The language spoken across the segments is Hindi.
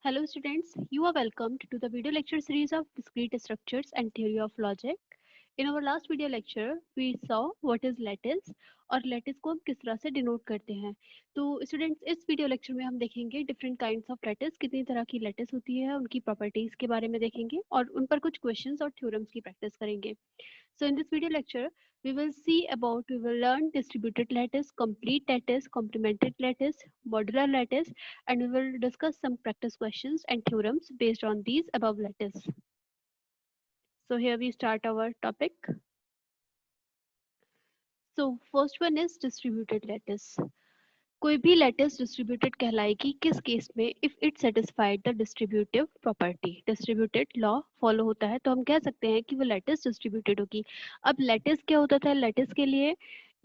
Hello students, you are welcomed to the video lecture series of discrete structures and theory of logic. In our last video lecture, we saw what is lattice और lattice को हम किस तरह से डिनोट करते हैं. तो स्टूडेंट्स इस वीडियो लेक्चर में हम देखेंगे डिफरेंट काइंड्स ऑफ लैटिस, कितनी तरह की लैटिस होती है, उनकी प्रॉपर्टीज के बारे में देखेंगे और उन पर कुछ क्वेश्चंस और थ्योरम्स की प्रैक्टिस करेंगे. So in this video lecture, we will learn distributed lattice, complete lattice, complemented lattice, modular lattice, and we will discuss some practice questions and theorems based on these above lattice. So here we start our topic. So first one is distributed lattice. कोई भी लैटिस डिस्ट्रीब्यूटेड कहलाएगी किस केस में? If it satisfied the distributive property, distributed law follow होता है तो हम कह सकते हैं कि वो लैटिस डिस्ट्रीब्यूटेड होगी. अब लैटिस क्या होता था? लैटिस के लिए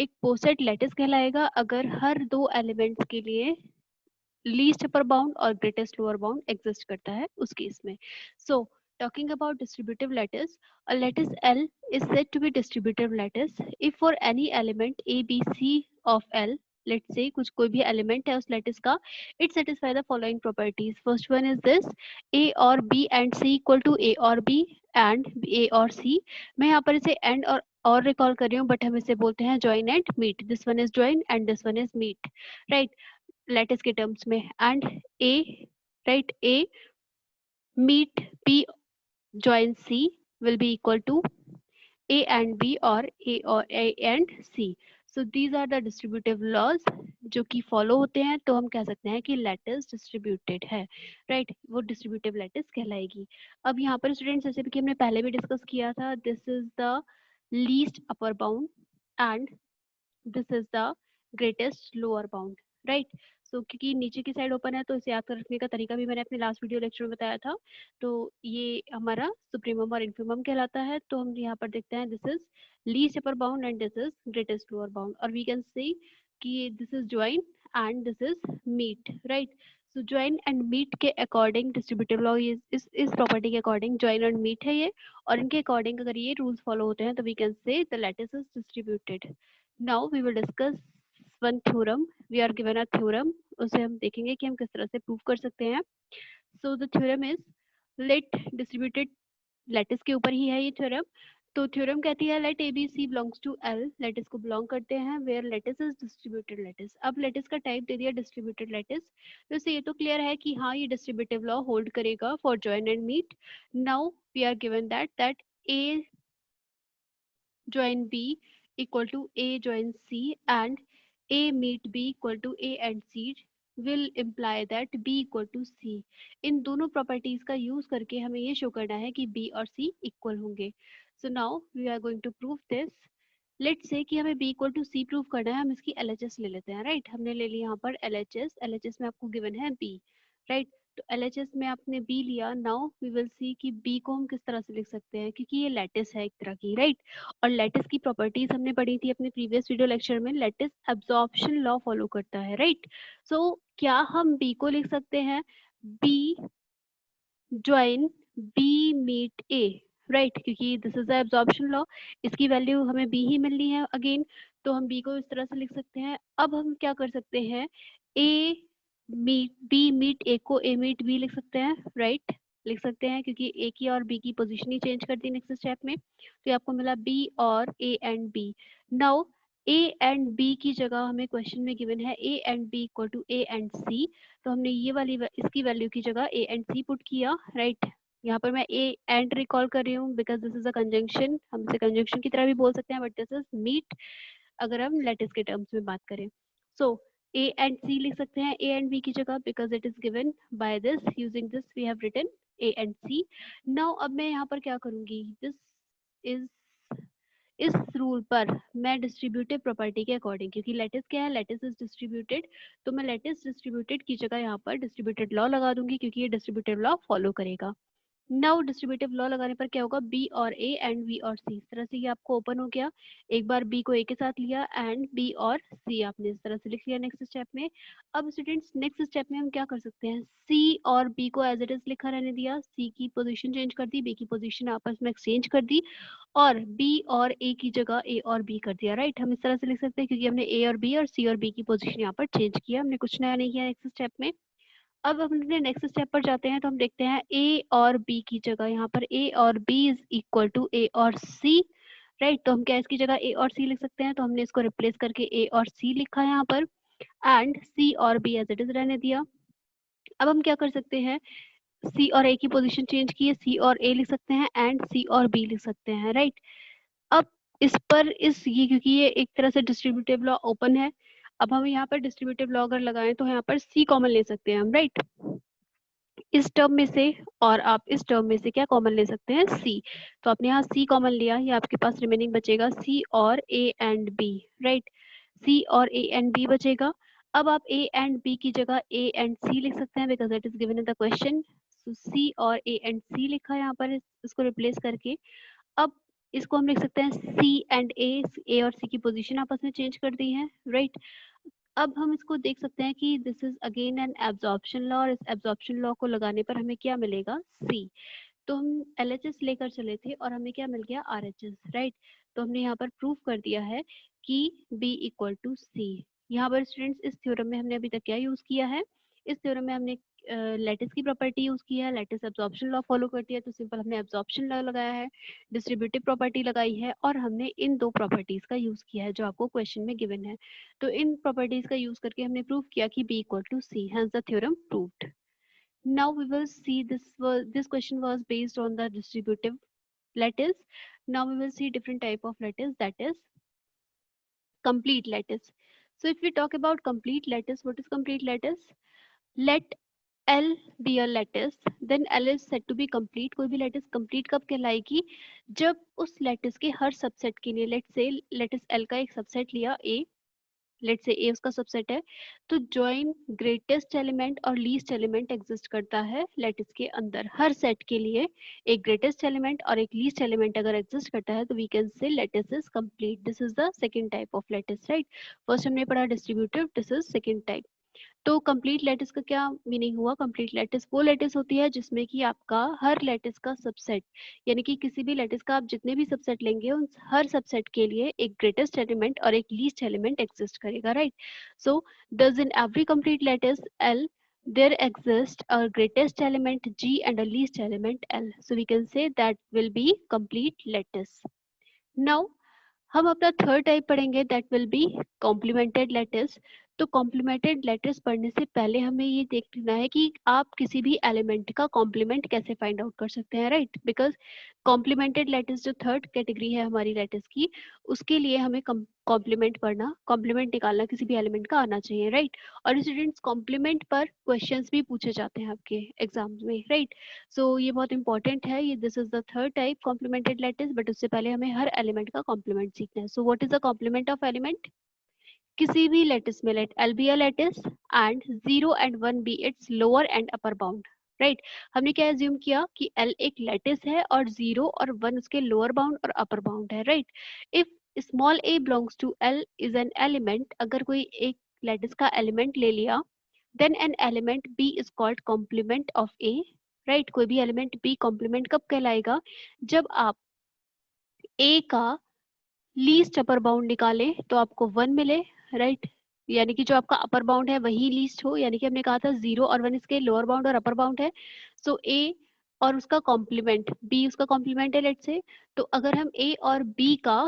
एक पोसेट लैटिस कहलाएगा अगर हर दो एलिमेंट्स के लिए लीस्ट अपर बाउंड और ग्रेटेस्ट लोअर बाउंड एग्जिस्ट करता है उस केस में. सो talking about distributive lattice, a lattice L is said to be distributive lattice if for any element a b c of L, let's say कुछ कोई भी element है उस lattice का, it satisfy the following properties. First one is this: a or b and c equal to a or b and a or c. मैं यहाँ पर इसे and और रिकॉल कर रही हूँ बट हम इसे बोलते हैं join and meet. This one is join and this one is meet, right? Lattice के टर्म्स में. And A, right, A meet B join C will be equal to A and B or A and C. So these are the distributive laws जो कि फॉलो होते हैं तो हम कह सकते हैं कि लैटिस डिस्ट्रीब्यूटेड है, राइट? वो डिस्ट्रीब्यूटिव लैटिस कहलाएगी. अब यहाँ पर स्टूडेंट्स जैसे कि हमने पहले भी डिस्कस किया था, this is the least upper bound and this is the greatest lower bound, right? So क्योंकि नीचे की साइड ओपन है तो इसे याद कर रखने का तरीका भी मैंने अपने लास्ट वीडियो लेक्चर में बताया था. तो ये हमारा सुप्रीमम और इन्फीमम कहलाता है. तो हम यहाँ पर देखते हैं this is least upper bound and this is greatest lower bound, और वी कैन से कि this is join and this is meet, right? So join and meet के अकॉर्डिंग डिस्ट्रीब्यूटिव लॉ इस प्रॉपर्टी के अकॉर्डिंग ज्वाइन एंड मीट है ये, और इनके अकॉर्डिंग अगर ये रूल्स फॉलो होते हैं तो we can say the lattice is distributed. Now we will discuss one theorem. We are given a theorem. उसे हम देखेंगे कि हम किस तरह से प्रूव कर सकते हैं. So the theorem is let distributed lattice के ऊपर ही है ये theorem. तो theorem कहती है let ABC belongs to L, lattice को belong करते हैं where lattice is distributed lattice. अब lattice का type दे दिया distributed lattice, तो इससे ये तो clear है कि हाँ ये distributive law hold करेगा for join and meet. Now we are given that A join B equal to A join C and A meet B equal to A and C will imply that B equal to C. इन दोनों प्रॉपर्टीज का यूज करके हमें ये शो करना है कि B और C इक्वल होंगे. So now we are going to prove this. Let's say कि हमें B equal to C prove करना है. हम इसकी LHS ले लेते हैं, राइट? हमने ले लिया यहाँ पर LHS में आपको गिवन है B, राइट? तो LHS में आपने B लिया. नाउ वी विल सी कि B को हम किस तरह से लिख सकते हैं, क्योंकि ये लैटिस है एक तरह की, राइट? और लैटिस की प्रॉपर्टीज हमने पढ़ी थी अपने प्रीवियस वीडियो लेक्चर में. लैटिस एब्जॉर्प्शन लॉ फॉलो करता है, राइट? सो क्या हम B को लिख सकते हैं B join B meet A, right? क्योंकि this is the absorption law, इसकी वैल्यू हमें B ही मिलनी है अगेन, तो हम B को इस तरह से लिख सकते हैं. अब हम क्या कर सकते हैं, A meet B meet A को A मीट B लिख सकते हैं, राइट? लिख सकते हैं क्योंकि A की और B की पोजीशन ही चेंज कर दी नेक्स्ट स्टेप में. तो आपको मिला B और A and B. Now A and B की जगह हमें क्वेश्चन में गिवन है A and B equal to A and C, तो हमने ये वाली इसकी वैल्यू की जगह A एंड C पुट किया, राइट? यहाँ पर मैं A एंड रिकॉल कर रही हूँ because this is a conjunction, हम इसे कंजंक्शन की तरह भी बोल सकते हैं बट दिस इज मीट अगर हम लैटिस के टर्म्स में बात करें. सो A एंड C लिख सकते हैं A एंड B की जगह because it is given by this, using this we have written A and C. Now अब मैं यहाँ पर क्या करूंगी, दिस इज इस रूल पर मैं डिस्ट्रीब्यूटिव प्रॉपर्टी के अकॉर्डिंग, क्योंकि लैटिस क्या है, लैटिस इज डिस्ट्रीब्यूटेड, तो मैं लैटिस डिस्ट्रीब्यूटेड की जगह यहाँ पर डिस्ट्रीब्यूटेड लॉ लगा दूंगी क्योंकि ये डिस्ट्रीब्यूटिव लॉ फॉलो करेगा. नाउ डिस्ट्रीब्यूटिव लॉ लगाने पर क्या होगा, B और A एंड B और C, इस तरह से ये आपको ओपन हो गया. एक बार B को A के साथ लिया एंड B और C आपने इस तरह से लिख लिया नेक्स्ट स्टेप में. अब स्टूडेंट्स नेक्स्ट स्टेप में हम क्या कर सकते हैं, C और B को एज इट इज लिखा रहने दिया, C की पोजीशन चेंज कर दी, B की पोजीशन आपस में एक्सचेंज कर दी और B और A की जगह A और B कर दिया, राइट? हम इस तरह से लिख सकते हैं क्योंकि हमने A और B और C और B की पोजीशन यहाँ पर चेंज किया, हमने कुछ नया नहीं किया नेक्स्ट स्टेप में. अब हम अपने नेक्स्ट स्टेप पर जाते हैं, तो हम देखते हैं ए और बी की जगह यहाँ पर ए और बी इज इक्वल टू ए और सी, राइट। तो हम क्या इसकी जगह ए और सी लिख सकते हैं, तो हमने इसको रिप्लेस करके ए और सी लिखा है यहाँ पर, एंड सी और बी एज इट इज रहने दिया। अब हम क्या कर सकते हैं, सी और ए की पोजीशन चेंज की है, सी और ए लिख सकते हैं एंड सी और बी लिख सकते हैं, राइट। अब इस पर इस ये क्योंकि ये एक तरह से डिस्ट्रीब्यूटिव लॉ ओपन है, अब हम यहाँ पर डिस्ट्रीब्यूटिव लॉ अगर लगाएं तो यहाँ पर सी कॉमन ले सकते हैं हम, राइट, इस टर्म में से, और आप इस टर्म में से क्या कॉमन ले सकते हैं, सी। तो आपने यहाँ सी कॉमन लिया, ये आपके पास रिमेनिंग बचेगा सी और ए एंड बी, राइट, सी और ए एंड बी बचेगा। अब आप ए एंड बी की जगह ए एंड सी लिख सकते हैं, because it is given in the question. C और ए एंड सी लिखा है यहाँ पर इसको रिप्लेस करके। अब इसको हम लिख सकते हैं सी एंड ए और सी की पोजीशन आपस में चेंज कर दी है, राइट। अब हम इसको देख सकते हैं कि this is again an absorption law, और इस एब्जॉर्प्शन लॉ को लगाने पर हमें क्या मिलेगा, सी। तो हम LHS लेकर चले थे और हमें क्या मिल गया, RHS, राइट। तो हमने यहाँ पर प्रूव कर दिया है कि B इक्वल टू सी। यहाँ पर स्टूडेंट्स इस थ्योरम में हमने अभी तक क्या यूज किया है, इस थ्योरम में हमने लैटिस की प्रॉपर्टी यूज किया है, लैटिस एब्जॉर्प्शन लॉ फॉलो करती है, तो सिंपल हमने एब्जॉर्प्शन लॉ लगाया है, डिस्ट्रीब्यूटिव प्रॉपर्टी लगाई है, और हमने इन दो प्रॉपर्टीज का यूज किया है जो आपको क्वेश्चन में गिवन है। तो इन प्रॉपर्टीज का यूज करके हमने प्रूव किया कि B equal to C, hence the theorem proved. Now we will see this question was based on the distributive lattice. Now we will see different type of lattice, that is complete lattice. So if we talk about complete lattice, what is complete lattice? Let L be a lattice, then L is said to be complete. कोई भी lattice complete कब कहलाएगी, जब उस lattice के हर subset के लिए, let's say lattice L का एक subset लिया A, लेट्स से ए उसका सबसेट है, तो जॉइन ग्रेटेस्ट एलिमेंट और लीस्ट एलिमेंट एग्जिस्ट करता है लैटिस के अंदर। हर सेट के लिए एक ग्रेटेस्ट एलिमेंट और एक लीस्ट एलिमेंट अगर एग्जिस्ट करता है तो we can say lattice is complete. This is the second type of lattice, right. First हमने पढ़ा distributive, this is second type. तो कंप्लीट लैटिस का क्या मीनिंग हुआ, कंप्लीट लैटिस वो लैटिस होती है जिसमें कि आपका हर लैटिस का सबसेट, यानी कि किसी भी लैटिस का आप जितने भी सबसेट लेंगे उन हर सबसेट के लिए एक ग्रेटेस्ट एलिमेंट और एक लीस्ट एलिमेंट एग्जिस्ट करेगा, right. So does in every complete lattice L there exists a greatest element G and a least element L, so we can say that will be complete lattice. Now हम अपना थर्ड टाइप पढ़ेंगे, that will be complimented lattice. तो कॉम्प्लीमेंटेड लैटिस पढ़ने से पहले हमें ये देखना है कि आप किसी भी एलिमेंट का कॉम्प्लीमेंट कैसे फाइंड आउट कर सकते हैं, राइट। बिकॉज कॉम्प्लीमेंटेड लैटिस जो थर्ड कैटेगरी है हमारी लैटिस की, उसके लिए हमें कॉम्प्लीमेंट पढ़ना, कॉम्प्लीमेंट निकालना किसी भी एलिमेंट का आना चाहिए, राइट। और स्टूडेंट्स कॉम्प्लीमेंट पर क्वेश्चंस भी पूछे जाते हैं आपके एग्जाम्स में, राइट। सो ये बहुत इंपॉर्टेंट है, ये this is the third type complemented lattice, but उससे पहले हमें हर एलिमेंट का कॉम्प्लीमेंट सीखना है। So what is the complement of element, किसी भी लैटिस में let L be a lattice and 0 and 1 be its lower and upper bound, right. हमने क्या एज्यूम किया कि एल एक लैटिस है और 0 और 1 उसके लोअर बाउंड और अपर बाउंड है, right. If small a belongs to L is an element, अगर कोई एक लैटिस का एलिमेंट ले लिया, then an element b is called complement of a, right. कोई भी एलिमेंट b कॉम्प्लीमेंट कब कहलाएगा, जब आप a का लीस्ट अपर बाउंड निकाले तो आपको 1 मिले, राइट। यानी कि जो आपका अपर बाउंड है वही लीस्ट हो, यानी कि हमने कहा था 0 और 1 इसके लोअर बाउंड और अपर बाउंड है। सो a और उसका कॉम्प्लीमेंट b उसका कॉम्प्लीमेंट है लेट्स से, तो अगर हम a और b का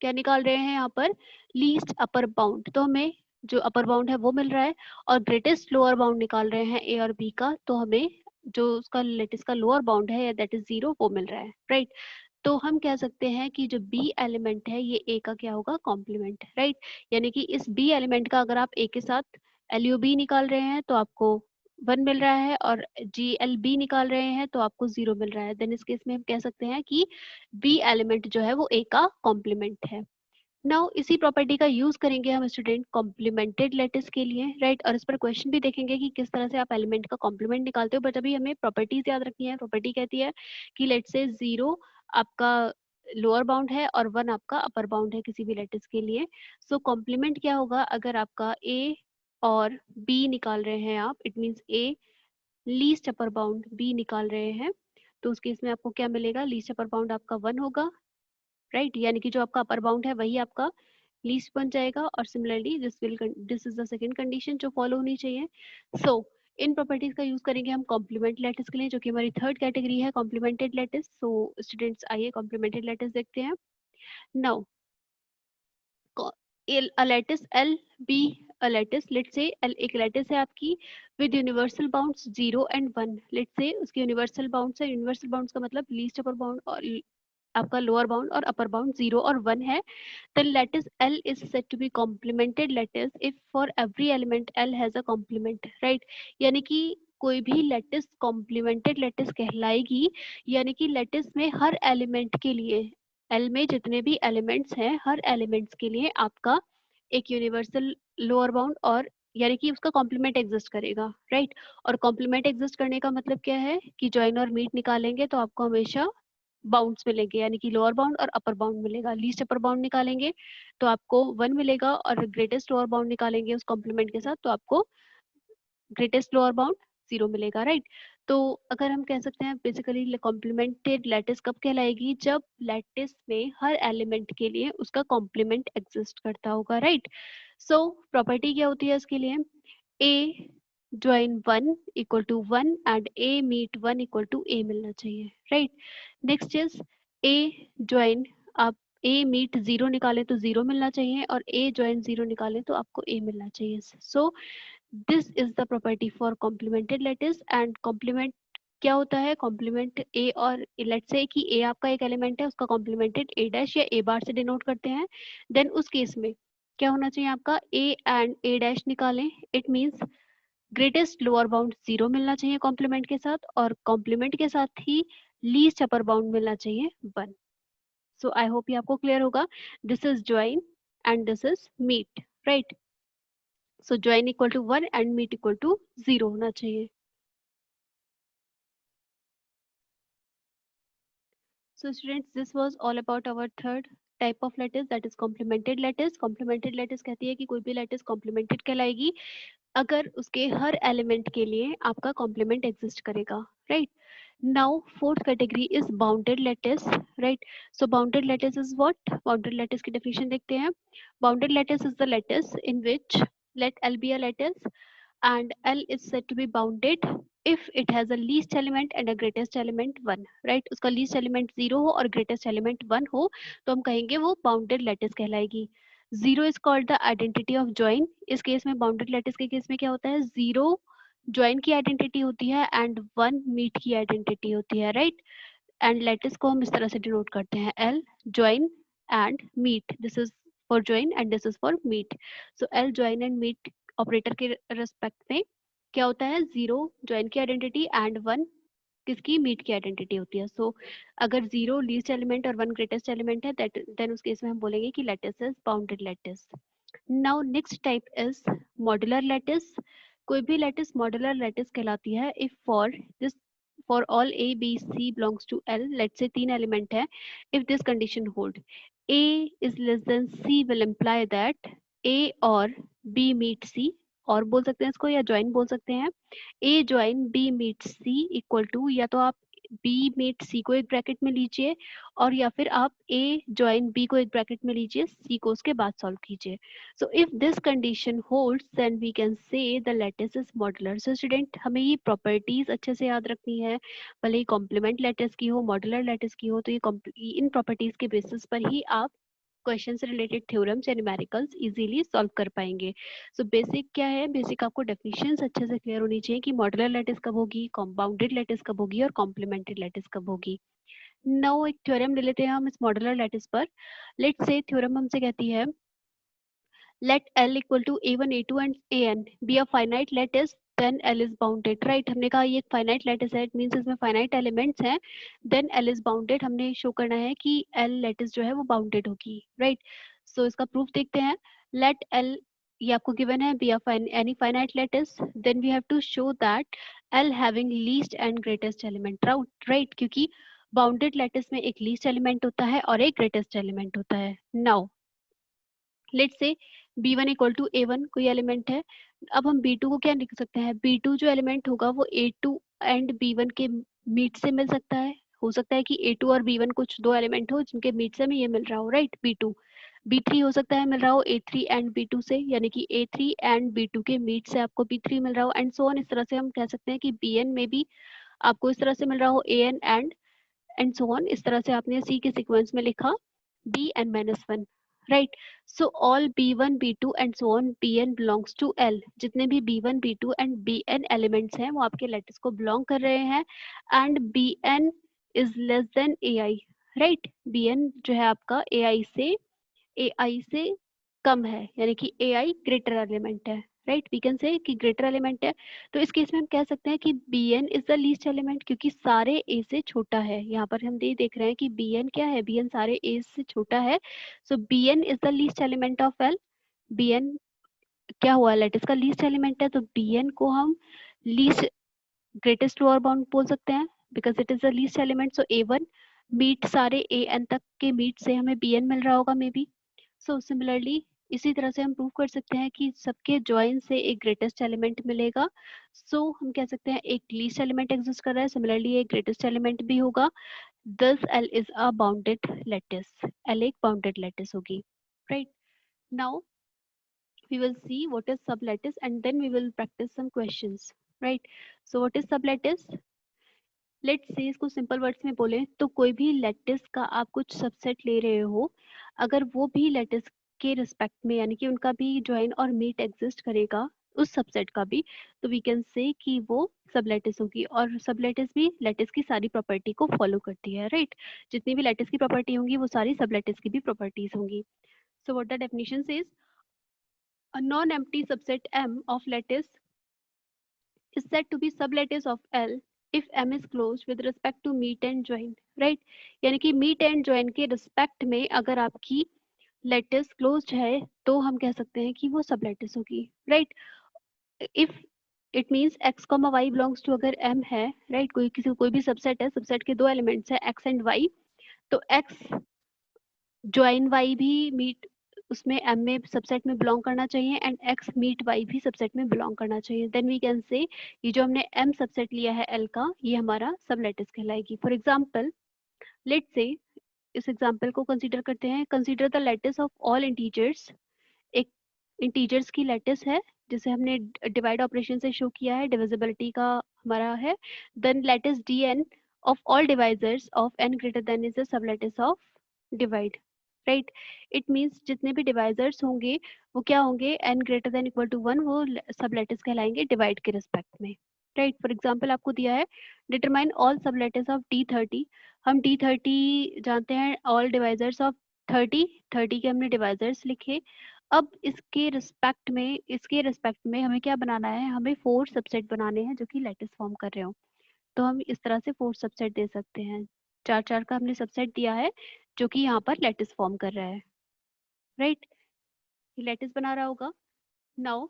क्या निकाल रहे हैं यहाँ पर, लीस्ट अपर बाउंड, तो हमें जो अपर बाउंड है वो मिल रहा है, और ग्रेटेस्ट लोअर बाउंड निकाल रहे हैं ए और बी का, तो हमें जो उसका लेटेस्ट का लोअर बाउंड है दैट इज 0 वो मिल रहा है, राइट। तो हम कह सकते हैं कि जो बी एलिमेंट है ये ए का क्या होगा, कॉम्प्लीमेंट, राइट। यानी कि इस बी एलिमेंट का अगर आप ए के साथ LUB निकाल रहे हैं तो आपको 1 मिल रहा है, और GLB निकाल रहे हैं तो आपको 0 मिल रहा है, देन इस केस में हम कह सकते हैं कि बी एलिमेंट जो है वो ए का कॉम्प्लीमेंट है। नाउ इसी प्रॉपर्टी का यूज करेंगे हम स्टूडेंट कॉम्प्लीमेंटेड लैटिस के लिए, राइट। और इस पर क्वेश्चन भी देखेंगे कि किस तरह से आप एलिमेंट का कॉम्प्लीमेंट निकालते हो, बट अभी हमें प्रॉपर्टीज याद रखनी है। प्रॉपर्टी कहती है कि लेट से 0 आपका लोअर बाउंड है और 1 आपका अपर बाउंड है किसी भी लैटिस के लिए। सो कॉम्प्लीमेंट क्या होगा, अगर आपका a और b निकाल रहे हैं आप, it means a least upper bound b निकाल रहे हैं, तो उस केस में आपको क्या मिलेगा, लीस्ट अपर बाउंड आपका 1 होगा, राइट। यानी कि जो आपका अपर बाउंड है वही आपका लीस्ट बन जाएगा, और similarly this is the second condition जो फॉलो होनी चाहिए। सो इन प्रॉपर्टीज का यूज करेंगे हम कॉम्प्लीमेंट लैटिस के लिए, जो कि हमारी थर्ड कैटेगरी है कॉम्प्लीमेंटेड लैटिस। सो स्टूडेंट्स आइए कॉम्प्लीमेंटेड लैटिस देखते हैं। Now a lattice L be a lattice, let's say L एक lattice है आपकी with universal bounds 0 and 1, let's say उसके universal bounds है, universal bounds का मतलब least upper bound और आपका लोअर बाउंड और अपर बाउंड 0 और 1 है, then lattice L is said to be complemented lattice if for every element L has a complement, right? यानी कि कोई भी लैटिस कॉम्प्लीमेंटेड लैटिस कहलाएगी, यानी कि लैटिस में हर एलिमेंट के लिए, एल में जितने भी एलिमेंट्स हैं हर एलिमेंट्स के लिए आपका एक यूनिवर्सल लोअर बाउंड और यानी कि उसका कॉम्प्लीमेंट एग्जिस्ट करेगा, राइट? और कॉम्प्लीमेंट एग्जिस्ट करने का मतलब क्या है कि जॉइन और मीट निकालेंगे तो आपको हमेशा बाउंड्स मिलेंगे, यानी कि लोअर बाउंड और अपर बाउंड मिलेगा। लीस्ट अपर बाउंड निकालेंगे तो आपको 1 मिलेगा और ग्रेटेस्ट लोअर बाउंड निकालेंगे उस कॉम्प्लीमेंट के साथ तो आपको ग्रेटेस्ट लोअर बाउंड 0 मिलेगा, राइट? तो अगर हम कह सकते हैं बेसिकली कॉम्प्लीमेंटेड लैटिस कब कहलाएगी, जब लैटिस में हर एलिमेंट के लिए उसका कॉम्प्लीमेंट एग्जिस्ट करता होगा, राइट? सो प्रॉपर्टी क्या होती है इसके लिए, A join 1 equal to 1 and A meet 1 equal to A मिलना चाहिए, right? Next is A join, आप ए मीट 0 निकालें तो 0 मिलना चाहिए और ए ज्वाइन 0 निकालें तो आपको ए मिलना चाहिए। So this is the property for complemented lattice. And complement क्या होता है, कॉम्प्लीमेंट ए और लेट्स से कि ए आपका एक एलिमेंट है, उसका कॉम्प्लीमेंटेड ए डैश या ए बार से डिनोट करते हैं, देन उस केस में क्या होना चाहिए आपका, ए एंड ए डैश निकालें, it means greatest lower bound 0 मिलना चाहिए कॉम्प्लीमेंट के साथ और कॉम्प्लीमेंट के साथ ही लीस्ट अपर बाउंड मिलना चाहिए 1। सो आई होप ये आपको क्लियर होगा। This is join and this is meet, right? So join equal to 1 and meet equal to 0 होना चाहिए। So students, this was all about our third type of lattice, that is complemented lattice. Complemented lattice कहती है कि कोई भी lattice complemented कहलाएगी अगर उसके हर एलिमेंट के लिए आपका कॉम्प्लीमेंट एग्जिस्ट करेगा, right? Now fourth category is bounded lattice, right? So bounded lattice is what, bounded lattice की डेफिनेशन देखते हैं। Bounded lattice is the lattice in which let L be a lattice and L is said to be bounded if it has a least element and a greatest element 1, right? उसका least element 0 हो और greatest element 1 हो तो हम कहेंगे वो bounded lattice कहलाएगी। 0 is called the identity of join। इस केस में bounded lattice के केस में क्या होता है, 0 join की आइडेंटिटी होती है एंड 1 meet की आइडेंटिटी होती है, राइट? एंड लैटिस को हम इस तरह से डिनोट करते हैं, L join and meet, this is for join and this is for meet। so L join and meet operator के रेस्पेक्ट में क्या होता है, 0 join की आइडेंटिटी एंड 1 किसकी, मीट की आइडेंटिटी होती है। सो अगर 0 लीस्ट एलिमेंट और 1 ग्रेटेस्ट एलिमेंट है देन उस केस में हम बोलेंगे कि lattice is bounded lattice. Now next type is modular lattice. कोई भी लैटिस मॉड्यूलर लैटिस कहलाती है if for this, for all a b c belongs to L, let's say 3 element है, if this condition hold a is less than c will imply that a और b meet c, और बोल सकते हैं इसको या ज्वाइन बोल सकते हैं, a join b meet c equal to, या तो आप b meet c को एक ब्रैकेट में लीजिए और या फिर आप a ज्वाइन b को एक ब्रैकेट में लीजिए, c को उसके बाद सॉल्व कीजिए। so if this condition holds then we can say the lattice is modular। so student हमें ये प्रॉपर्टीज अच्छे से याद रखनी है, भले ही कॉम्प्लीमेंट लैटिस की हो मॉड्यूलर लैटिस की हो, तो ये इन प्रॉपर्टीज के बेसिस पर ही आप क्वेश्चन से रिलेटेड थ्योरम्स या न्यूमेरिकल्स इजीली सॉल्व कर पाएंगे। सो बेसिक क्या है, बेसिक आपको डेफिनेशंस अच्छे से क्लियर होनी चाहिए कि मॉड्यूलर लैटिस कब होगी, बाउंडेड लैटिस कब होगी और कॉम्प्लीमेंटेड लैटिस कब होगी। नाउ एक थ्योरम ले लेते हैं हम इस मॉड्यूलर लैटिस पर। लेट्स से थ्योरम हमसे कहती है let L equal to a1 a2 and an be a finite lattice then L is bounded, right? हमने कहा ये एक finite lattice है, it means इसमें finite elements हैं, then L is bounded, हमने शो करना है कि L lattice जो है वो bounded होगी, right? so इसका प्रूफ देखते हैं। let L ये आपको given है be a any finite lattice, then we have to show that L having least and greatest element, right? क्योंकि bounded lattice में एक least element होता है और एक greatest element होता है। now let's say b1 equal to a1 कोई एलिमेंट है, अब हम b2 को क्या लिख सकते हैं, b2 जो एलिमेंट होगा वो a2 एंड b1 के मीट से मिल सकता है, हो सकता है कि a2 और b1 कुछ दो एलिमेंट हो जिनके मीट से हमें ये मिल रहा हो, राइट? b2 B3 हो सकता है मिल रहा हो A3 एंड B2 से, यानी कि A3 एंड B2 के मीट से आपको B3 मिल रहा हो, एंड सो ऑन। इस तरह से हम कह सकते हैं कि Bn में भी आपको इस तरह से मिल रहा हो An एंड सो ऑन। इस तरह से आपने C के सीक्वेंस में लिखा Bn-1, right. So all B1 B2 and so on Bn belongs to L। जितने भी B1 B2 and Bn elements हैं वो आपके लैटिस को बिलोंग कर रहे हैं, and Bn is less than Ai, right. Bn जो है आपका Ai से कम है, यानी कि Ai ग्रेटर एलिमेंट है, राइट। वी कैन से कि ग्रेटर एलिमेंट है। तो इस केस में हम कह सकते हैं कि Bn is the least element, क्योंकि सारे A से छोटा है। यहाँ पर हम ये देख रहे हैं कि Bn क्या है, Bn सारे A से छोटा है। सो Bn is the least element of L। Bn क्या हुआ, लैटिस का लीस्ट एलिमेंट है, तो Bn को हम लीस्ट ग्रेटेस्ट लोअर बाउंड बोल सकते हैं, because it is the least element. So A1 meet सारे An तक के मीट से हमें Bn मिल रहा होगा मे बी। सो सिमिलरली इसी तरह से हम प्रूव कर सकते हैं कि सबके ज्वाइन से एक ग्रेटेस्ट एलिमेंट मिलेगा। सो हम कह सकते हैं एक लीस्ट एलिमेंट एग्जिस्ट कर रहा है, सिमिलरली एक ग्रेटेस्ट एलिमेंट भी होगा। दस L is a bounded lattice, L एक बाउंडेड लैटिस होगी, right. Now we will see what is sublattice and then we will practice some questions, right? So what is sublattice? Let's say इसको सिंपल वर्ड्स में बोले तो कोई भी लैटिस का आप कुछ सबसेट ले रहे हो, अगर वो भी लैटिस के रिस्पेक्ट में, यानी कि उनका भी ज्वाइन और मीट एग्जिस्ट करेगा उस सबसेट का भी, तो वी कैन से कि वो सबलैटिस होगी। और सबलैटिस भी लैटिस की सारी प्रॉपर्टी को फॉलो करती है, राइट। जितनी भी लैटिस की प्रॉपर्टी होंगी वो सारी सबलैटिस की भी प्रॉपर्टीज होंगी। So what the definition says, a non-empty subset M of lattice is said to be sublattice of L if M is closed with respect to meet and join, right? यानी कि meet and join के रिस्पेक्ट में अगर आपकी लैटिस क्लोज्ड है तो हम कह सकते हैं कि वो सबलैटिस होगी, right. If it means x comma y belongs to, अगर m है, राइट, कोई भी सबसेट है, सबसेट के दो एलिमेंट्स है x एंड y, तो x ज्वाइन y भी मीट उसमें m में सबसेट में बिलोंग करना चाहिए, एंड x मीट y भी सबसेट में बिलोंग करना चाहिए। देन वी कैन से ये जो हमने m सबसेट लिया है L का, ये हमारा सबलेटिस कहलाएगी। फॉर एग्जांपल लेट्स से इस एग्जांपल को कंसीडर करते हैं। Consider the lattice of all integers. एक इंटीजर्स की लैटिस है जिसे हमने डिवाइड ऑपरेशन से शो किया है, डिविजिबिलिटी का हमारा है। Then lattice Dn of all divisors of n greater than is the sublattice of divide, right. It means जितने भी डिवाइजर्स होंगे वो क्या होंगे, n greater than equal to 1, वो सबलैटिस कहलाएंगे डिवाइड के रिस्पेक्ट में, राइट। फॉर एग्जाम्पल आपको दिया है डिटरमाइन ऑल सबलैटिस ऑफ D30। हम D30 जानते हैं, ऑल डिवाइजर्स ऑफ 30 के हमने डिवाइजर्स लिखे। अब इसके रिस्पेक्ट में हमें क्या बनाना है, हमें 4 सबसेट बनाने हैं जो कि लैटिस फॉर्म कर रहे हो। तो हम इस तरह से 4 सबसेट दे सकते हैं। 4 का हमने सबसेट दिया है जो कि यहाँ पर लैटिस फॉर्म कर रहा है, राइट। ये लैटिस बना रहा होगा। नाउ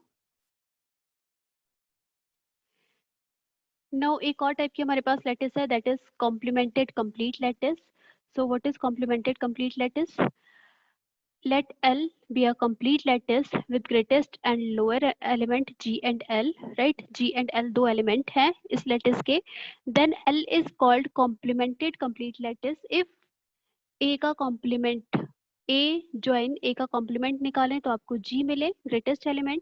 एक और टाइप की हमारे पास लैटिस है, that is complimented complete lattice. So what is complimented complete lattice? Let L be a complete lattice with greatest and lower element G and L, right? G and L दो element हैं इस lattice के। Then L is called complemented complete lattice if A का complement, A join A का complement निकालें तो आपको G मिले greatest element,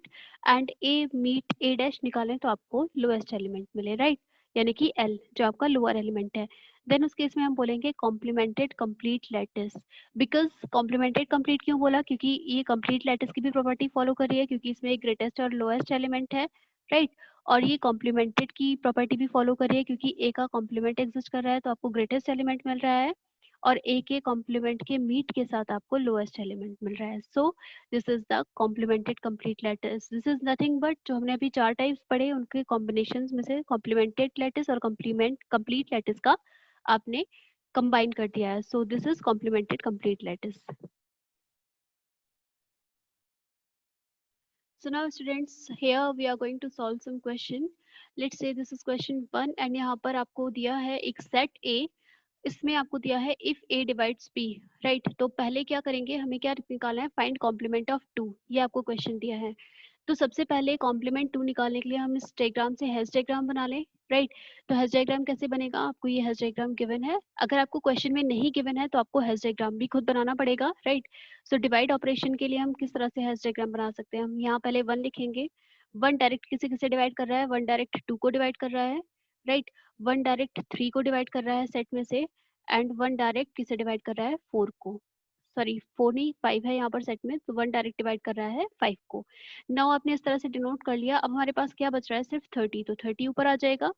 and A meet A dash निकालें तो आपको lowest element मिले, right? यानी कि L जो आपका lower element है। देन उस केस में हम बोलेंगे complimented complete lattice. Because complimented complete क्यों बोला, क्योंकि ये कंप्लीट लैटिस की भी प्रॉपर्टी फॉलो कर रही है, क्योंकि इसमें ग्रेटेस्ट और लोएस्ट एलिमेंट है, राइट। और ये कॉम्प्लीमेंटेड की प्रॉपर्टी भी फॉलो कर रही है, क्योंकि ए का कॉम्प्लीमेंट एग्जिस्ट कर रहा है तो आपको ग्रेटेस्ट एलिमेंट मिल रहा है, और ए के कॉम्प्लीमेंट के मीट के साथ आपको लोएस्ट एलिमेंट मिल रहा है। सो this is the complimented complete lattice. This is nothing but जो हमने अभी 4 टाइप्स पढ़े उनके कॉम्बिनेशन में से कॉम्प्लीमेंटेड लैटिस और कंप्लीट लैटिस का आपने कंबाइन कर दिया है। सो this is complimented complete lattice. So now students, here we are going to solve some question. Let's say this is question 1 and यहाँ पर आपको दिया है एक set A, इसमें आपको दिया है if A divides B, right? तो पहले क्या करेंगे, हमें क्या निकालना है, find complement of 2, ये आपको क्वेश्चन दिया है। तो सबसे पहले कॉम्प्लीमेंट 2 निकालने के लिए हम इस डायग्राम से हैश डायग्राम बना लें, राइट। तो हैश डायग्राम कैसे बनेगा, आपको ये हैश डायग्राम गिवन है, अगर आपको क्वेश्चन में नहीं गिवन है तो आपको हैश डायग्राम भी खुद बनाना पड़ेगा, राइट। सो डिवाइड ऑपरेशन के लिए हम किस तरह से हैश डायग्राम बना सकते हैं, हम यहाँ पहले 1 लिखेंगे। 1 डायरेक्ट किसे किसे डिवाइड कर रहा है, 1 डायरेक्ट 2 को डिवाइड कर रहा है, राइट। 1 डायरेक्ट 3 को डिवाइड कर रहा है सेट में से, एंड 1 डायरेक्ट किसे डिवाइड कर रहा है, 4 को, सॉरी 4 नहीं 5 है यहाँ पर सेट में, तो 1 डायरेक्ट डिवाइड कर रहा है 5 को। नाउ आपने इस तरह से डिनोट कर लिया। अब हमारे पास क्या बच रहा है, सिर्फ 30, तो 30 ऊपर आ जाएगा,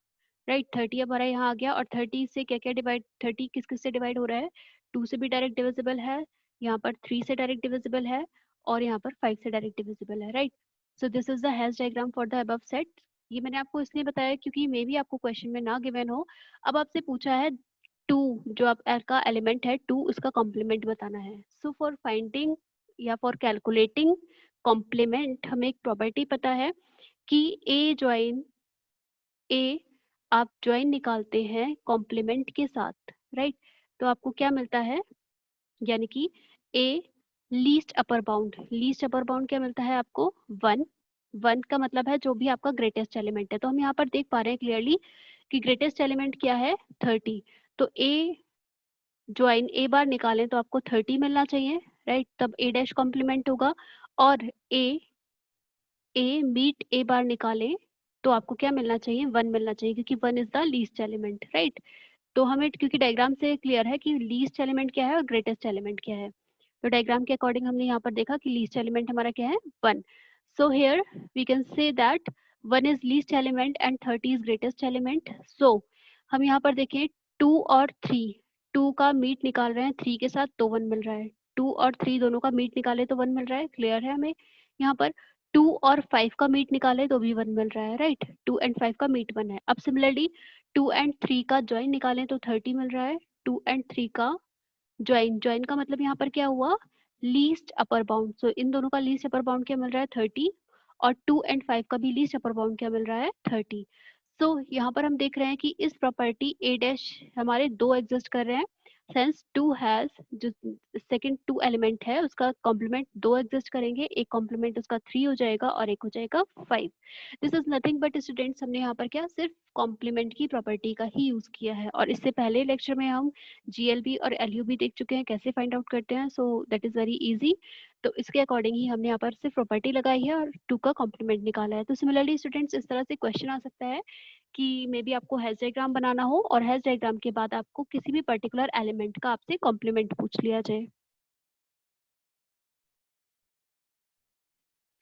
राइट। 30 हमारा यहाँ आ गया, और 30 से क्या क्या डिवाइड, 30 किस किस से डिवाइड हो रहा है, 2 से भी डायरेक्ट डिविजिबल है, यहाँ पर 3 से डायरेक्ट डिविजिबल है, और यहाँ पर 5 से डायरेक्ट डिविजिबल है, right. So this is the hash diagram for the above set. ये मैंने आपको इसलिए बताया क्योंकि मे बी आपको क्वेश्चन में ना गिवन हो। अब आपसे पूछा है 2, जो आप का एलिमेंट है 2, उसका कॉम्प्लीमेंट बताना है। सो फॉर फाइंडिंग या फॉर कैलकुलेटिंग कॉम्प्लीमेंट, हमें एक प्रॉपर्टी पता है कि ए ज्वाइन ए, आप ज्वाइन निकालते हैं कॉम्प्लीमेंट के साथ, राइट। तो आपको क्या मिलता है, यानी कि ए least upper bound, least upper bound क्या मिलता है आपको, 1। 1 का मतलब है जो भी आपका ग्रेटेस्ट एलिमेंट है, तो हम यहाँ पर देख पा रहे हैं क्लियरली कि ग्रेटेस्ट एलिमेंट क्या है, 30। तो ए ज्वाइन ए बार निकालें तो आपको 30 मिलना चाहिए, राइट। तब ए डैश कॉम्प्लीमेंट होगा। और ए मीट ए बार निकालें तो आपको क्या मिलना चाहिए, 1 मिलना चाहिए, क्योंकि 1 is the least element, right. तो हमें क्योंकि डायग्राम से क्लियर है कि लीस्ट एलिमेंट क्या है और ग्रेटेस्ट एलिमेंट क्या है, तो डायग्राम के अकॉर्डिंग हमने यहाँ पर देखा कि लीस्ट एलिमेंट हमारा क्या है, 1। So here we can say that 1 is least element and 30 is greatest element. So हम यहाँ पर देखें 2 और 3, 2 का मीट निकाल रहे हैं 3 के साथ तो 1 मिल रहा है, 2 और 3 दोनों का मीट निकाले तो 1 मिल रहा है, क्लियर है हमें। यहाँ पर 2 और 5 का मीट निकाले तो भी 1 मिल रहा है, राइट। 2 एंड 5 का मीट 1 है। अब सिमिलरली 2 एंड 3 का ज्वाइन निकालें तो 30 मिल रहा है, 2 एंड 3 का ज्वाइन, ज्वाइन का मतलब यहाँ पर क्या हुआ, लीस्ट अपर बाउंड। सो इन दोनों का लीस्ट अपर बाउंड क्या मिल रहा है, 30, और 2 एंड 5 का भी लीस्ट अपर बाउंड क्या मिल रहा है, 30। सो यहाँ पर हम देख रहे हैं कि इस प्रॉपर्टी ए डैश हमारे दो एग्जिस्ट कर रहे हैं, सेंस 2 हैज, जो सेकंड 2 एलिमेंट है उसका कॉम्प्लीमेंट 2 एग्जिस्ट करेंगे, एक कॉम्प्लीमेंट उसका 3 हो जाएगा और एक हो जाएगा 5। This is nothing but students, हमने यहाँ पर क्या सिर्फ कॉम्प्लीमेंट की प्रॉपर्टी का ही यूज किया है, और इससे पहले लेक्चर में हम जीएलबी और एलयूबी देख चुके हैं कैसे फाइंड आउट करते हैं, so that is very easy. तो इसके अकॉर्डिंग ही हमने यहाँ पर सिर्फ प्रॉपर्टी लगाई है और 2 का कॉम्प्लीमेंट निकाला है। तो सिमिलरली स्टूडेंट्स इस तरह से क्वेश्चन आ सकता है कि मे बी आपको हैश डायग्राम बनाना हो और हैश डायग्राम के बाद आपको किसी भी पर्टिकुलर एलिमेंट का आपसे कॉम्प्लीमेंट पूछ लिया जाए।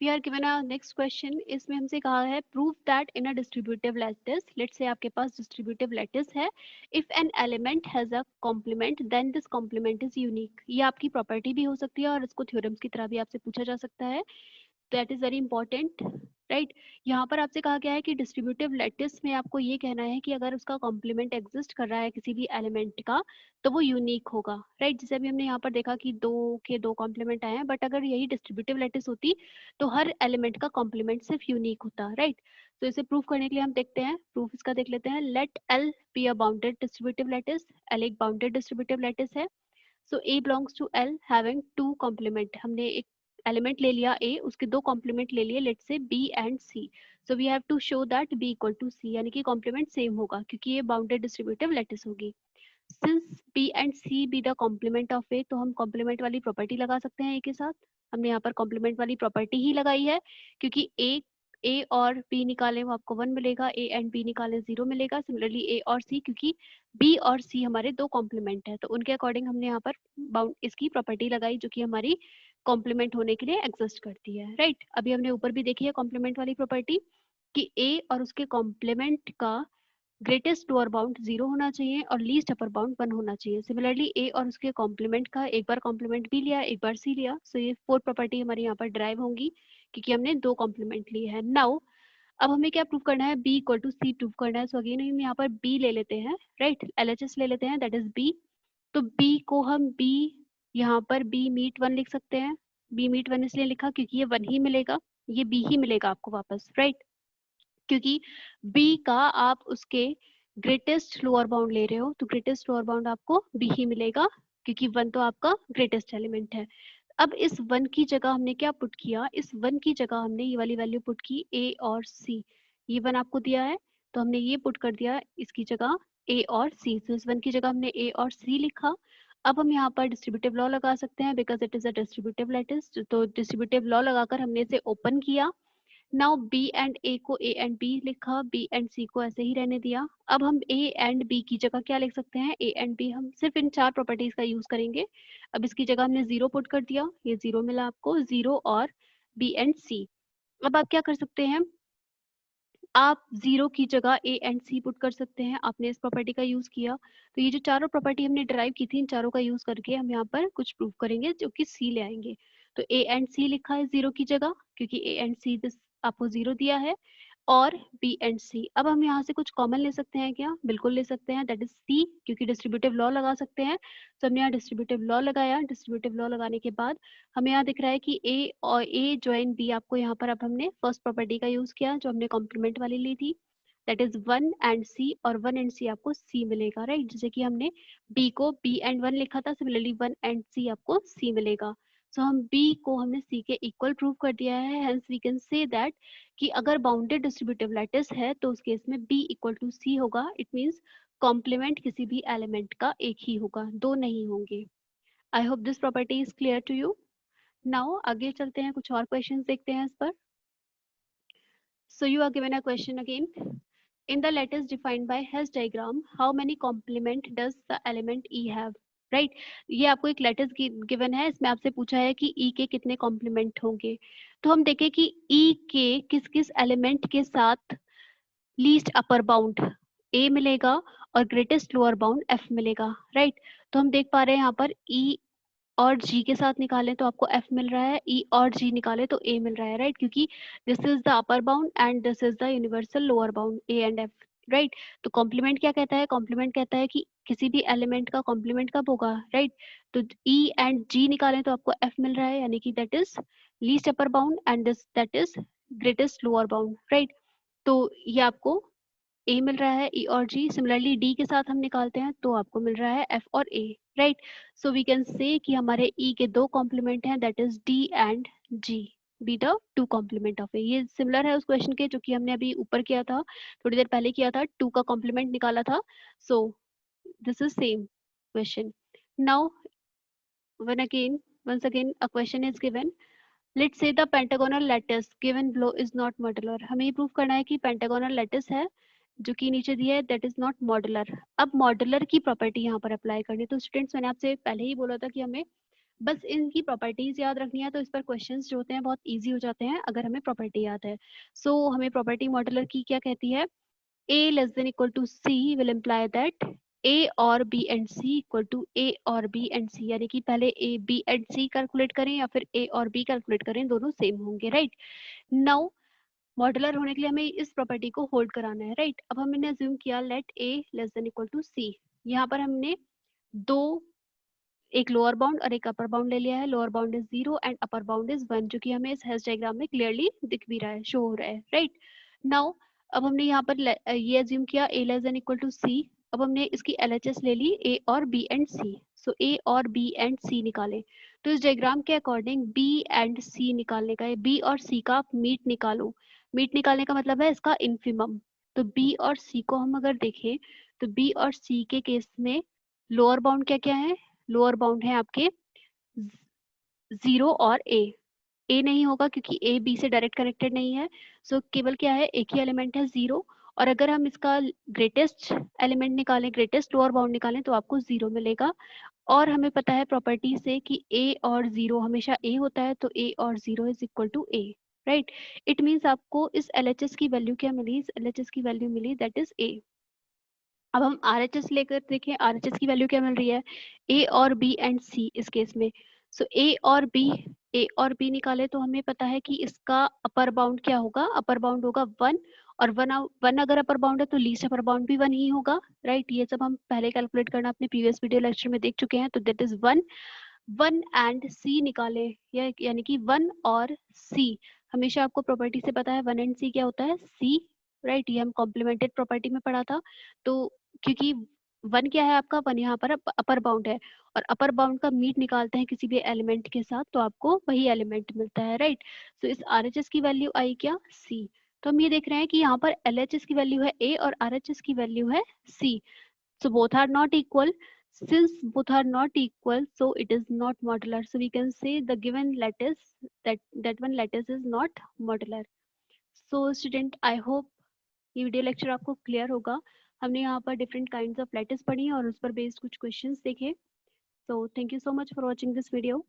We are given a next question, इसमें हमसे कहा है prove that in a distributive lattice, let's say आपके पास distributive lattice है, if an element has a complement then this complement is unique। ये आपकी प्रॉपर्टी भी हो सकती है और इसको थ्योरम्स की तरह भी आपसे पूछा जा सकता है, that is very important, right. यहाँ पर आपसे कहा गया है कि डिस्ट्रीब्यूटिव लैटिस में आपको ये कहना है कि अगर उसका कॉम्प्लीमेंट एग्जिस्ट कर रहा है किसी भी एलिमेंट का तो वो यूनिक होगा, राइट। जैसे अभी हमने यहाँ पर देखा कि 2 के 2 कॉम्प्लीमेंट आए हैं, बट अगर यही डिस्ट्रीब्यूटिव लैटिस होती तो हर एलिमेंट का कॉम्प्लीमेंट सिर्फ यूनिक होता, राइट। तो इसे प्रूव करने के लिए हम देखते हैं, प्रूफ इसका देख लेते हैं। Let L be a bounded distributive lattice, L एक बाउंडेड डिस्ट्रीब्यूटिव लैटिस है। So A belongs to L having 2 complement, हमने एक एलिमेंट ले लिया ए, उसके 2 कॉम्प्लीमेंट ले लिए, let's say B and C. So we have to show that B equal to C, यानी कि कॉम्प्लीमेंट सेम होगा क्योंकि ये बाउंडेड डिस्ट्रीब्यूटिव लैटिस होगी। Since B and C be the complement of A, तो हम कॉम्प्लीमेंट वाली प्रॉपर्टी लगा सकते हैं ए के साथ। हमने यहाँ पर कॉम्प्लीमेंट वाली प्रॉपर्टी ही लगाई है क्योंकि ए और बी निकालें वो आपको 1 मिलेगा, ए एंड बी निकालें 0 मिलेगा। सिमिलरली ए और सी, क्योंकि बी और सी हमारे 2 कॉम्प्लीमेंट है तो उनके अकॉर्डिंग हमने यहाँ पर बाउंड इसकी प्रॉपर्टी लगाई जो कि हमारी कॉम्प्लीमेंट होने के लिए एग्जिस्ट करती है, राइट। अभी हमने ऊपर भी देखी है कॉम्प्लीमेंट वाली प्रॉपर्टी कि ए और उसके कॉम्प्लीमेंट का ग्रेटेस्ट लोअर बाउंड 0 होना चाहिए और लीस्ट अपर बाउंड 1 होना चाहिए। सिमिलरली ए और उसके कॉम्प्लीमेंट का एक बार कॉम्प्लीमेंट बी लिया, एक बार सी लिया, सो ये 4 प्रॉपर्टी हमारी यहाँ पर ड्राइव होंगी क्योंकि हमने 2 कॉम्प्लीमेंट लिए हैं। नाउ अब हमें क्या प्रूव करना है, B equal to C prove करना है। सो अगेन हम यहाँ पर बी ले लेते हैं, राइट, एलएचएस ले लेते हैं, दैट इज बी। तो बी को हम बी, यहाँ पर बी मीट 1 लिख सकते हैं। बी मीट 1 इसलिए लिखा क्योंकि ये 1 ही मिलेगा, ये बी ही मिलेगा आपको वापस, राइट। क्योंकि बी का आप उसके ग्रेटेस्ट लोअर बाउंड ले रहे हो तो ग्रेटेस्ट लोअर बाउंड आपको बी ही मिलेगा क्योंकि 1 तो आपका ग्रेटेस्ट एलिमेंट है। अब इस 1 की जगह हमने क्या पुट किया, इस 1 की जगह हमने ये वाली वैल्यू पुट की a और c। ये 1 आपको दिया है तो हमने ये पुट कर दिया इसकी जगह a और c। तो इस 1 की जगह हमने a और c लिखा। अब हम यहाँ पर डिस्ट्रीब्यूटिव लॉ लगा सकते हैं because it is a distributive lattice. तो डिस्ट्रीब्यूटिव लॉ लगाकर हमने इसे ओपन किया। नाउ b एंड a को a एंड b लिखा, b एंड c को ऐसे ही रहने दिया। अब हम a एंड b की जगह क्या लिख सकते हैं, a एंड b हम सिर्फ इन 4 प्रॉपर्टीज का यूज करेंगे। अब इसकी जगह हमने 0 पुट कर दिया, ये 0 मिला आपको, 0 और b एंड c। अब आप क्या कर सकते हैं, आप 0 की जगह a एंड c पुट कर सकते हैं। आपने इस प्रॉपर्टी का यूज किया तो ये जो चारों प्रॉपर्टी हमने ड्राइव की थी इन चारों का यूज करके हम यहाँ पर कुछ प्रूव करेंगे जो कि c ले आएंगे। तो a एंड c लिखा है 0 की जगह क्योंकि a एंड c आपको 0 दिया है, और b एंड c। अब हम यहाँ से कुछ कॉमन ले सकते हैं क्या, बिल्कुल ले सकते हैं, दैट इज c, क्योंकि डिस्ट्रीब्यूटिव लॉ लगा सकते हैं। तो हमने यहाँ डिस्ट्रीब्यूटिव लॉ लगाया। डिस्ट्रीब्यूटिव लॉ लगाने के बाद हमें यहाँ दिख रहा है कि a और a ज्वाइन b, आपको यहाँ पर अब हमने फर्स्ट प्रॉपर्टी का यूज किया जो हमने कॉम्प्लीमेंट वाली ली थी, दैट इज 1 एंड c, और 1 एंड c आपको c मिलेगा, राइट। जैसे कि हमने b को b एंड 1 लिखा था, सिमिलरली 1 एंड c आपको c मिलेगा। सो हम b को हमने c के इक्वल प्रूव कर दिया है। Hence we can say that कि अगर बाउंडेड डिस्ट्रीब्यूटिव लैटिस है तो उस केस में b इक्वल टू c होगा। इट मींस कॉम्प्लीमेंट किसी भी एलिमेंट का एक ही होगा, दो नहीं होंगे। I hope this property is clear to you. Now आगे चलते हैं, कुछ और क्वेश्चंस देखते हैं इस पर। So you are given a question again. In the lattice defined by Hess diagram, how many complement does the element E have? Right ये आपको एक लेटिस गिवन है, इसमें आपसे पूछा है कि E के कितने कॉम्प्लीमेंट होंगे। तो हम देखें कि E के किस किस एलिमेंट के साथ लीस्ट अपर बाउंड A मिलेगा और ग्रेटेस्ट लोअर बाउंड F मिलेगा, राइट। तो हम देख पा रहे हैं यहाँ पर E और g के साथ निकालें तो आपको f मिल रहा है, e और g निकालें तो a मिल रहा है, राइट, क्योंकि this is the upper bound and this is the universal lower bound a and f, right. तो कॉम्प्लीमेंट क्या कहता है, कॉम्प्लीमेंट कहता है कि किसी भी एलिमेंट का कॉम्प्लीमेंट कब होगा, राइट। तो e एंड g निकालें तो आपको f मिल रहा है, यानी कि that is least upper bound and this that is greatest lower bound, right. तो ये आपको ए मिल रहा है, ई और जी। सिमिलरली डी के साथ हम निकालते हैं तो आपको मिल रहा है एफ और A, right. So we can say कि हमारे ई के दो कॉम्प्लीमेंट हैं, that is D and G, be the two complement of A. ये सिमिलर है उस क्वेश्चन के जो कि हमने अभी ऊपर किया था, थोड़ी देर पहले किया था, टू का कॉम्प्लीमेंट निकाला था। सो this is same question. Now once again a question is given. Let's say the pentagonal lattice given below is not modular. हमें ये प्रूव करना है कि पेंटागोनल लैटिस है जो कि नीचे दिया है दैट इज नॉट मॉडुलर। अब मॉडुलर की प्रॉपर्टी यहाँ पर अप्लाई करनी, तो स्टूडेंट्स मैंने आपसे पहले ही बोला था कि हमें बस इनकी प्रॉपर्टीज याद रखनी है, तो इस पर क्वेश्चंस जो होते हैं बहुत इजी हो जाते हैं अगर हमें प्रॉपर्टी याद है। सो हमें प्रॉपर्टी मॉडुलर की क्या कहती है, a less than equal to c will imply that a और b and c equal to a और b and c, यानी कि पहले a b and c calculate करें या फिर a और b कैलकुलेट करें, दोनों सेम होंगे, राइट। नाउ मॉडुलर होने के लिए हमें इस प्रॉपर्टी को होल्ड कराना है, राइट। अब हमने अज्यूम किया let a less than equal to c। यहाँ पर हमने दो, एक लोअर बाउंड और एक अपर बाउंड ले लिया है। Lower bound is 0 and upper bound is 1, जो कि हमें इस हेस डायग्राम में क्लियरली दिख भी रहा है, शो हो रहा है, राइट। नाउ अब हमने यहाँ पर ये अज्यूम किया a less than equal to c। अब हमने इसकी LHS ले ली a और b and c। So a और b एंड c निकाले, तो इस डायग्राम के अकॉर्डिंग b एंड c निकालने का है, b और c का आप मीट निकालो। मीट निकालने का मतलब है इसका इन्फिमम। तो b और c को हम अगर देखें तो b और c के केस में लोअर बाउंड क्या क्या है, लोअर बाउंड है आपके 0 और ए नहीं होगा क्योंकि ए बी से डायरेक्ट कनेक्टेड नहीं है। सो केवल क्या है, एक ही एलिमेंट है 0। और अगर हम इसका ग्रेटेस्ट एलिमेंट निकालें, ग्रेटेस्ट लोअर बाउंड निकालें तो आपको 0 मिलेगा। और हमें पता है प्रॉपर्टी से कि a और 0 हमेशा a होता है, तो a और 0 is equal to a, right. It means आपको इस LHS की वैल्यू क्या मिली, इस LHS की वैल्यू मिली दैट इज a। अब हम RHS लेकर देखें, RHS की वैल्यू क्या मिल रही है, A और B एंड C इस केस में। सो A और B निकाले तो हमें पता है कि इसका अपर बाउंड क्या होगा, अपर बाउंड होगा 1, और 1 अगर अपर बाउंड है तो लीस्ट अपर बाउंड भी 1 ही होगा, राइट। ये सब हम पहले कैलकुलेट करना अपने प्रीवियस वीडियो लेक्चर में देख चुके हैं, तो दैट इज 1 एंड C निकाले, यानी कि 1 और C। हमेशा आपको प्रॉपर्टी से पता है 1 एंड C क्या होता है, C, राइट। ये हम कॉम्प्लीमेंटेड प्रॉपर्टी में पढ़ा था। तो क्योंकि वन क्या है आपका, वन यहाँ पर अपर बाउंड है, और अपर बाउंड का मीट निकालते हैं किसी भी एलिमेंट के साथ तो आपको वही एलिमेंट मिलता है, राइट। सो इस RHS की वैल्यू आई क्या, C। तो हम ये देख रहे हैं कि यहाँ पर LHS की वैल्यू है A और RHS की वैल्यू है C। So both are not equal. Since both are not equal, so it is not modular. So we can say the given lattice, that one lattice is not modular. So student, I hope ये वीडियो लेक्चर आपको क्लियर होगा। हमने यहाँ पर डिफरेंट काइंड्स ऑफ लैटिस पढ़ी और उस पर बेस्ड कुछ क्वेश्चंस देखे। So thank you so much for watching this video.